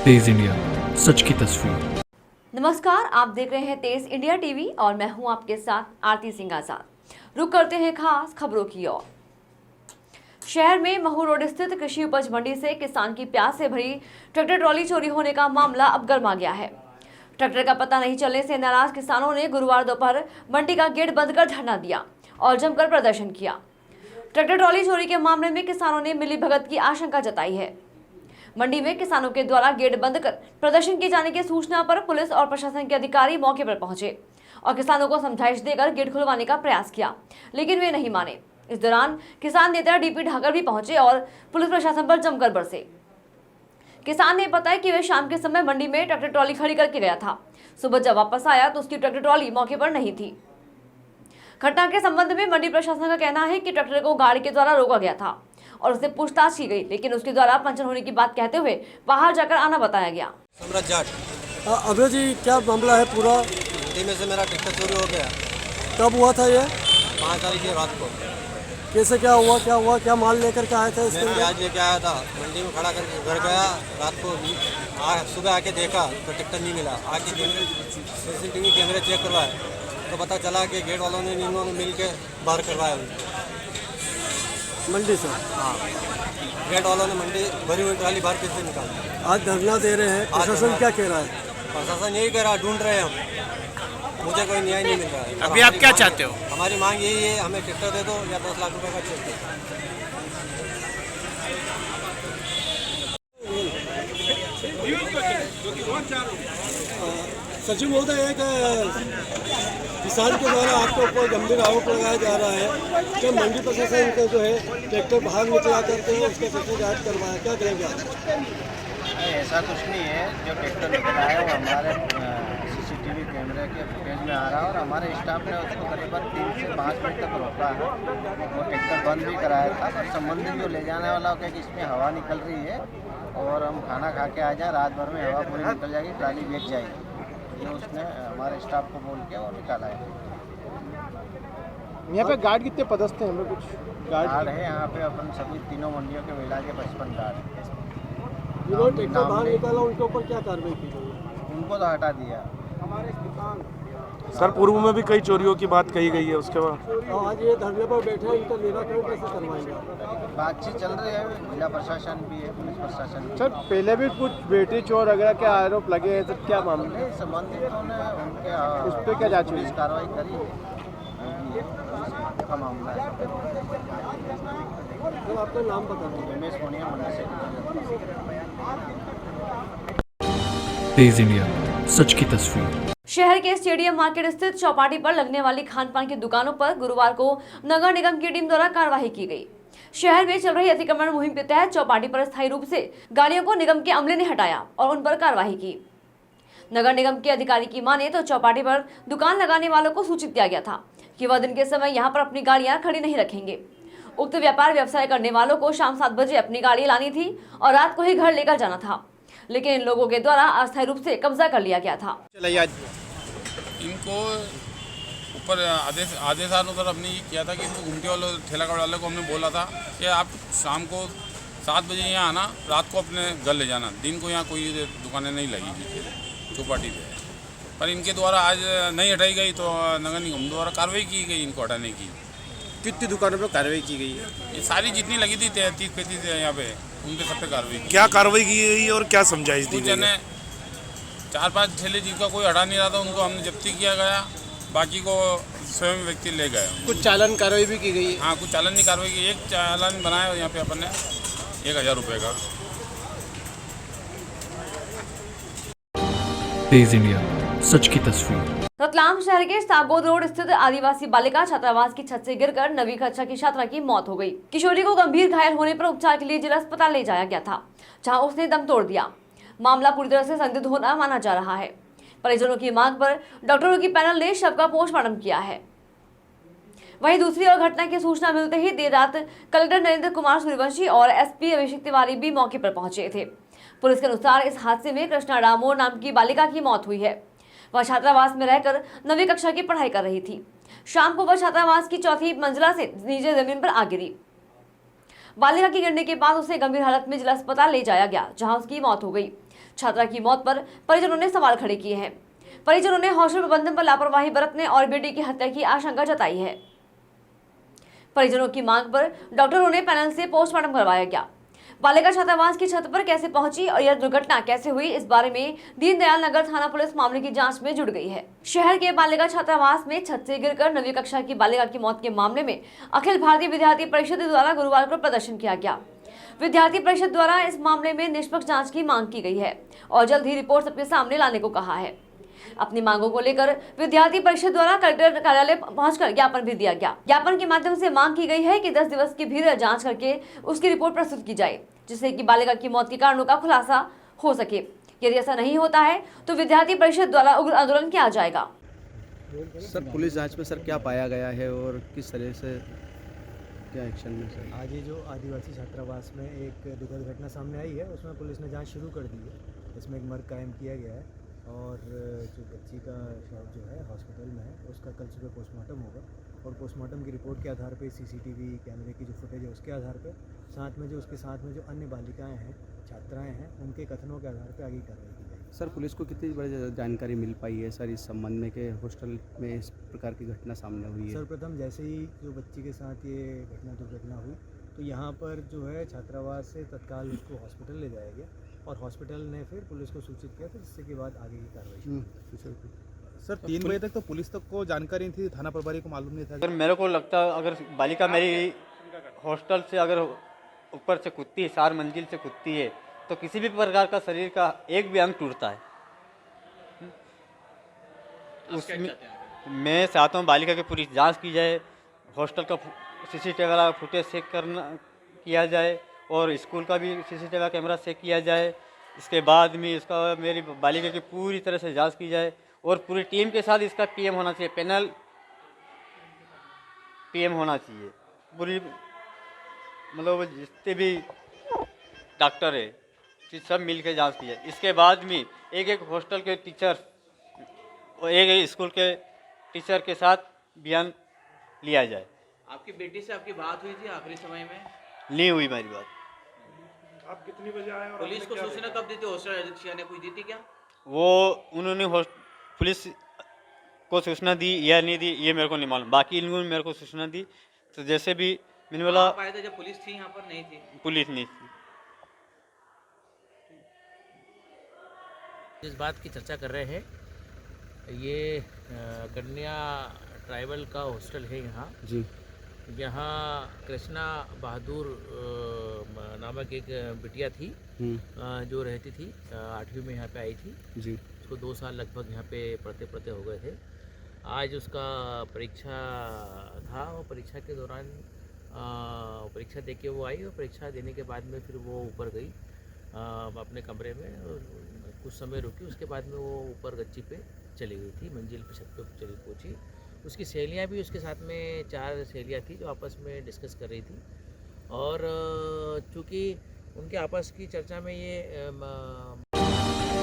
तेज India, सच की तस्वीर। नमस्कार, आप देख रहे हैं तेज इंडिया टीवी और मैं हूं आपके साथ आरती सिंह आजाद। रुक करते हैं खास खबरों की ओर। शहर में महू रोड स्थित कृषि उपज मंडी से किसान की प्याज से भरी ट्रैक्टर ट्रॉली चोरी होने का मामला अब गर्मा गया है। ट्रैक्टर का पता नहीं चलने से नाराज किसानों ने गुरुवार दोपहर मंडी का गेट बंद कर धरना दिया और जमकर प्रदर्शन किया। ट्रैक्टर ट्रॉली चोरी के मामले में किसानों ने मिलीभगत की आशंका जताई है। मंडी में किसानों के द्वारा गेट बंद कर प्रदर्शन किए जाने की सूचना पर पुलिस और प्रशासन के अधिकारी मौके पर पहुंचे और किसानों को समझाइश देकर गेट खुलवाने का प्रयास किया, लेकिन वे नहीं माने। इस दौरान किसान नेता डीपी ढाकर भी पहुंचे और पुलिस प्रशासन पर जमकर बरसे। किसान ने बताया कि वे शाम के समय मंडी में ट्रैक्टर ट्रॉली खड़ी करके गया था। सुबह जब वापस आया तो उसकी ट्रैक्टर ट्रॉली मौके पर नहीं थी। घटना के संबंध में मंडी प्रशासन का कहना है कि ट्रैक्टर को गाड़ी के द्वारा रोका गया था और उससे पूछताछ की गई, लेकिन उसके द्वारा पंचर होने की बात कहते हुए बाहर जाकर आना बताया गया। सम्राट जाट। अभय जी, क्या मामला है पूरा? मंडी में से मेरा ट्रैक्टर चोरी हो गया। कब हुआ था ये? 5 तारीख की रात को। कैसे क्या हुआ, क्या माल लेकर के आए थे? मैं प्याज लेके आया था, मंडी में खड़ा करके घर गया। रात को सुबह आके देखा तो ट्रैक्टर नहीं मिला। आके CCTV कैमरे चेक करवाए तो पता चला कि गेट वालों ने इन्होंने मिल के बाहर करवाया मंडी से। हाँ, गेट वालों ने मंडी भरी हुई ट्राली बाहर कैसे निकाली। आज धरना दे रहे हैं, प्रशासन क्या कह रहा है? प्रशासन यही कह रहा है, ढूंढ रहे हैं हम, मुझे कोई न्याय नहीं मिल रहा है। अभी आप क्या चाहते हो? हमारी मांग यही है, हमें ट्रैक्टर दे दो या 10 लाख रुपए का चेक दो। सचिव महोदय, एक किसान के द्वारा आपके ऊपर गंभीर आरोप लगाया जा रहा है कि मंडी प्रशासन का जो है ट्रैक्टर बाहर निकला करके उसका ट्रैक्टर गायब करवाया, क्या करेंगे आप? ऐसा कुछ नहीं है। जो ट्रैक्टर निकला है वो हमारे CCTV कैमरे के फुटेज में आ रहा है और हमारे स्टाफ ने उसको करीबन 3 से 5 मिनट तक रोका है। वो ट्रैक्टर बंद भी कराया था पर संबंधित जो ले जाने वाला हो कि इसमें हवा निकल रही है और हम खाना खा के आ जाए, रात भर में हवा पूरी निकल जाएगी, ट्राली बेच जाएगी। ये उसने हमारे स्टाफ को बोल के वो निकाला है। यहाँ पे गार्ड कितने पदस्थ हैं? हमें कुछ गार्ड है यहाँ पे, अपन सभी तीनों मंडियों के मिला के 55 गार्ड है। जिन्होंने ट्रैक्टर बाहर निकाला उनके ऊपर क्या कार्रवाई की गई? उनको तो हटा दिया। सर, पूर्व में भी कई चोरियों की बात कही गई है, उसके बाद आज ये धरने पर बैठे हैं, इनका निराकरण कैसे करवाएंगे? बातचीत चल रही है, जिला प्रशासन भी है, पुलिस प्रशासन भी। सर, पहले भी कुछ बेटी चोर वगैरह के आरोप लगे हैं, सर क्या मामले? नहीं, संबंधितों ने उनके उस पर क्या जांच हुई? पुलिस कार्रवाई करी है, का मामला है। सर, आपका नाम बता दीजिए। रमेश मोनिया, मंडी से। तेज इंडिया, सच की तस्वीर। शहर के स्टेडियम मार्केट स्थित चौपाटी पर लगने वाली खान पान की दुकानों पर गुरुवार को नगर निगम की टीम द्वारा कार्रवाई की गई। शहर में चल रही अतिक्रमण मुहिम के तहत चौपाटी पर स्थायी रूप से गाड़ियों को निगम के अमले ने हटाया और उन पर कार्रवाई की। नगर निगम के अधिकारी की माने तो चौपाटी पर दुकान लगाने वालों को सूचित किया गया था कि वह दिन के समय यहाँ पर अपनी गाड़ियां खड़ी नहीं रखेंगे। उक्त व्यापार व्यवसाय करने वालों को शाम 7 बजे अपनी गाड़ी लानी थी और रात को ही घर लेकर जाना था, लेकिन इन लोगों के द्वारा अस्थायी रूप से कब्जा कर लिया गया था। इनको ऊपर आदेशानुसार हमने ये किया था कि इनको घूमते वालों ठेला वालों को हमने बोला था कि आप शाम को 7 बजे यहाँ आना, रात को अपने घर ले जाना, दिन को यहाँ कोई दुकानें नहीं लगेगी चौपाटी पे। पर इनके द्वारा आज नहीं हटाई गई तो नगर निगम द्वारा कार्रवाई की गई इनको हटाने की। कितनी दुकानों पर कार्रवाई की गई है? ये सारी जितनी लगी थी 33-35 यहाँ पे, उनके सब पे कार्रवाई की। क्या कार्रवाई की गई और क्या समझाइश दी कुछ गई? 4-5 ठेले जिनका कोई हटा नहीं रहा था उनको हमने जब्ती किया गया, बाकी को स्वयं व्यक्ति ले गए। कुछ चालान कार्रवाई भी की गई है? हाँ, कुछ चालान की कार्रवाई की। एक चालान बनाया यहाँ पे अपन ने 1000 रुपये का। तेज इंडिया, सच की तस्वीर। रतलाम शहर के सागोद रोड स्थित आदिवासी बालिका छात्रावास की छत से गिरकर 9वीं कक्षा की छात्रा की मौत हो गई। किशोरी को गंभीर घायल होने पर उपचार के लिए जिला अस्पताल ले जाया गया था, जहां उसने दम तोड़ दिया। मामला पूरी तरह से संदिग्ध होना माना जा रहा है। परिजनों की मांग पर डॉक्टरों की पैनल ने शव का पोस्टमार्टम किया है। वहीं दूसरी ओर घटना की सूचना मिलते ही देर रात कलेक्टर नरेंद्र कुमार सूर्यवंशी और SP अभिषेक तिवारी भी मौके पर पहुंचे थे। पुलिस के अनुसार इस हादसे में कृष्णा डामोर नाम की बालिका की मौत हुई है। वह छात्रावास में रहकर 9वीं कक्षा की पढ़ाई कर रही थी। शाम को वह छात्रावास की 4थी मंजिला से नीचे जमीन पर आ गिरी। बालिका की गिरने के बाद उसे गंभीर हालत में जिला अस्पताल ले जाया गया, जहां उसकी मौत हो गई। छात्रा की मौत पर परिजनों ने सवाल खड़े किए हैं। परिजनों ने हॉस्टल प्रबंधन पर लापरवाही बरतने और बेटी की हत्या की आशंका जताई है। परिजनों की मांग पर डॉक्टरों ने पैनल से पोस्टमार्टम करवाया गया। बालिका छात्रावास की छत पर कैसे पहुंची और यह दुर्घटना कैसे हुई, इस बारे में दीनदयाल नगर थाना पुलिस मामले की जांच में जुट गई है। शहर के बालिका छात्रावास में छत से गिरकर 9वीं कक्षा की बालिका की मौत के मामले में अखिल भारतीय विद्यार्थी परिषद द्वारा गुरुवार को प्रदर्शन किया गया। विद्यार्थी परिषद द्वारा इस मामले में निष्पक्ष जांच की मांग की गई है और जल्द ही रिपोर्ट सबके सामने लाने को कहा है। अपनी मांगों को लेकर विद्यार्थी परिषद द्वारा कलेक्टर कार्यालय पहुंचकर ज्ञापन भी दिया गया। ज्ञापन के माध्यम से मांग की गई है कि 10 दिवस के भीतर जांच करके उसकी रिपोर्ट प्रस्तुत की जाए, जिससे कि बालिका की मौत के कारणों का खुलासा हो सके। यदि ऐसा नहीं होता है तो विद्यार्थी परिषद द्वारा उग्र आंदोलन किया जाएगा। सर, पुलिस जांच में सर क्या पाया गया है और किस तरह से क्या एक्शन में सर? आज ये जो आदिवासी छात्रावास में एक दुखद घटना सामने आई है, उसमें पुलिस ने जांच शुरू कर दी है। इसमें एक मर्ग कायम किया गया है और जो बच्ची का शव जो है हॉस्पिटल में है, उसका कल सुबह पोस्टमार्टम होगा और पोस्टमार्टम की रिपोर्ट के आधार पे सीसीटीवी कैमरे की जो फुटेज है उसके आधार पे, साथ में जो उसके साथ में जो अन्य बालिकाएं हैं, छात्राएं हैं, उनके कथनों के आधार पे आगे कार्रवाई की जाएगी। सर, पुलिस को कितनी बड़ी जानकारी मिल पाई है सर इस संबंध में कि हॉस्टल में इस प्रकार की घटना सामने हुई है? सर्वप्रथम जैसे ही जो बच्ची के साथ ये दुर्घटना हुई तो यहाँ पर जो है छात्रावास से तत्काल उसको हॉस्पिटल ले जाया गया और हॉस्पिटल ने फिर पुलिस को सूचित किया, फिर इसके बाद आगे की कार्रवाई। सर 3 बजे तक तो पुलिस तक को जानकारी थी, थाना प्रभारी को मालूम नहीं था। अगर मेरे को लगता अगर बालिका मेरी हॉस्टल से अगर ऊपर से कूदती है, 4 मंजिल से कूदती है, तो किसी भी प्रकार का शरीर का एक भी अंग टूटता है। उसमें मैं चाहता हूँ बालिका की पूरी जांच की जाए, हॉस्टल का सीसीटीवी वाला फुटेज चेक किया जाए और स्कूल का भी सीसीटीवी कैमरा चेक किया जाए। इसके बाद में इसका मेरी बालिका की पूरी तरह से जांच की जाए और पूरी टीम के साथ इसका पीएम होना चाहिए, पैनल पीएम होना चाहिए। पूरी मतलब जितने भी डॉक्टर है सब मिल के जाँच की जाए। इसके बाद में एक हॉस्टल के टीचर और एक स्कूल के टीचर के साथ बयान लिया जाए। आपकी बेटी से आपकी बात हुई थी आखिरी समय में? नहीं हुई मेरी बात। आप कितनी बजे आए? पुलिस को सूचना कब दी थी? हॉस्टल अधीक्षक ने कुछ दी थी क्या? वो उन्होंने पुलिस को सूचना दी या नहीं दी ये मेरे को नहीं मालूम, बाकी इन्होंने मेरे को सूचना दी। तो जैसे भी मैंने बोला आप आए थे जब पुलिस थी यहाँ पर? नहीं थी पुलिस, नहीं थी। जिस बात की चर्चा कर रहे हैं ये कन्या ट्राइबल का हॉस्टल है यहाँ जी। यहाँ कृष्णा बहादुर नामक एक बिटिया थी जो रहती थी 8वीं में यहाँ पे आई थी जी। उसको 2 साल लगभग यहाँ पे पढ़ते हो गए थे। आज उसका परीक्षा था और परीक्षा के दौरान परीक्षा दे के वो आई और परीक्षा देने के बाद में फिर वो ऊपर गई अपने कमरे में और कुछ समय रुकी। उसके बाद में वो ऊपर गच्ची पे चली गई थी, मंजिल पे छत पे चली पहुँची। उसकी सहेलियाँ भी उसके साथ में 4 सहेलियाँ थी जो आपस में डिस्कस कर रही थी और चूँकि उनके आपस की चर्चा में ये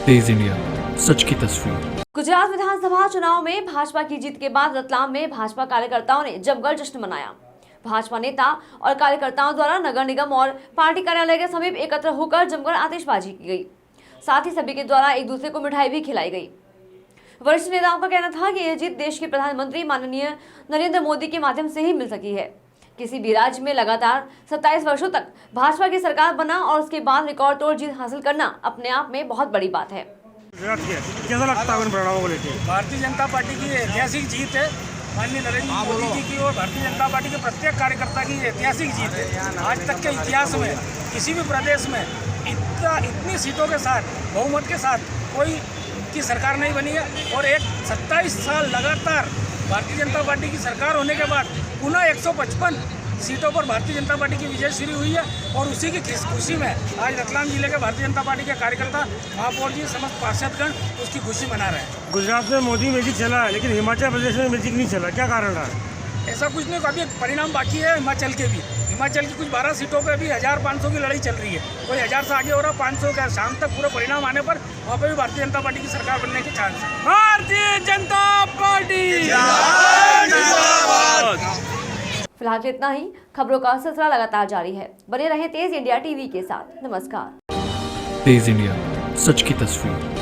तेज इंडिया सच की तस्वीर। गुजरात विधानसभा चुनाव में भाजपा की जीत के बाद रतलाम में भाजपा कार्यकर्ताओं ने जमकर जश्न मनाया। भाजपा नेता और कार्यकर्ताओं द्वारा नगर निगम और पार्टी कार्यालय के समीप एकत्र होकर जमकर आतिशबाजी की गई। साथ ही सभी के द्वारा एक दूसरे को मिठाई भी खिलाई गई। वरिष्ठ नेताओं का कहना था कि यह जीत देश के प्रधानमंत्री माननीय नरेंद्र मोदी के माध्यम से ही मिल सकी है। किसी भी राज्य में लगातार 27 वर्षों तक भाजपा की सरकार बना और उसके बाद रिकॉर्ड तोड़ जीत हासिल करना अपने आप में बहुत बड़ी बात है। कैसा लगता है परिणामों को लेकर? भारतीय जनता पार्टी की ऐतिहासिक जीत है। माननीय नरेंद्र मोदी जी की और भारतीय जनता पार्टी के प्रत्येक कार्यकर्ता की ऐतिहासिक जीत है। आज तक के इतिहास में किसी भी प्रदेश में इतनी सीटों के साथ बहुमत के साथ कोई की सरकार नहीं बनी है और 27 साल लगातार भारतीय जनता पार्टी की सरकार होने के बाद पुनः 155 सीटों पर भारतीय जनता पार्टी की विजय शुरू हुई है और उसी की खुशी में आज रतलाम जिले के भारतीय जनता पार्टी के कार्यकर्ता, महापौर जी, समस्त पार्षदगण उसकी खुशी मना रहे हैं। गुजरात में मोदी मैजिक चला है लेकिन हिमाचल प्रदेश में मैजिक नहीं चला, क्या कारण है? ऐसा कुछ नहीं, अभी परिणाम बाकी है हिमाचल के भी। हिमाचल की कुछ 12 सीटों पर भी 1500 की लड़ाई चल रही है। कोई 1000 से आगे हो रहा, 500 का शाम तक पूरा परिणाम आने पर वहाँ पर भी भारतीय जनता पार्टी की सरकार बनने के चांस है। भारतीय जनता पार्टी फिलहाल इतना ही। खबरों का सिलसिला लगातार जारी है। बने रहें तेज इंडिया टीवी के साथ। नमस्कार। तेज इंडिया सच की तस्वीर।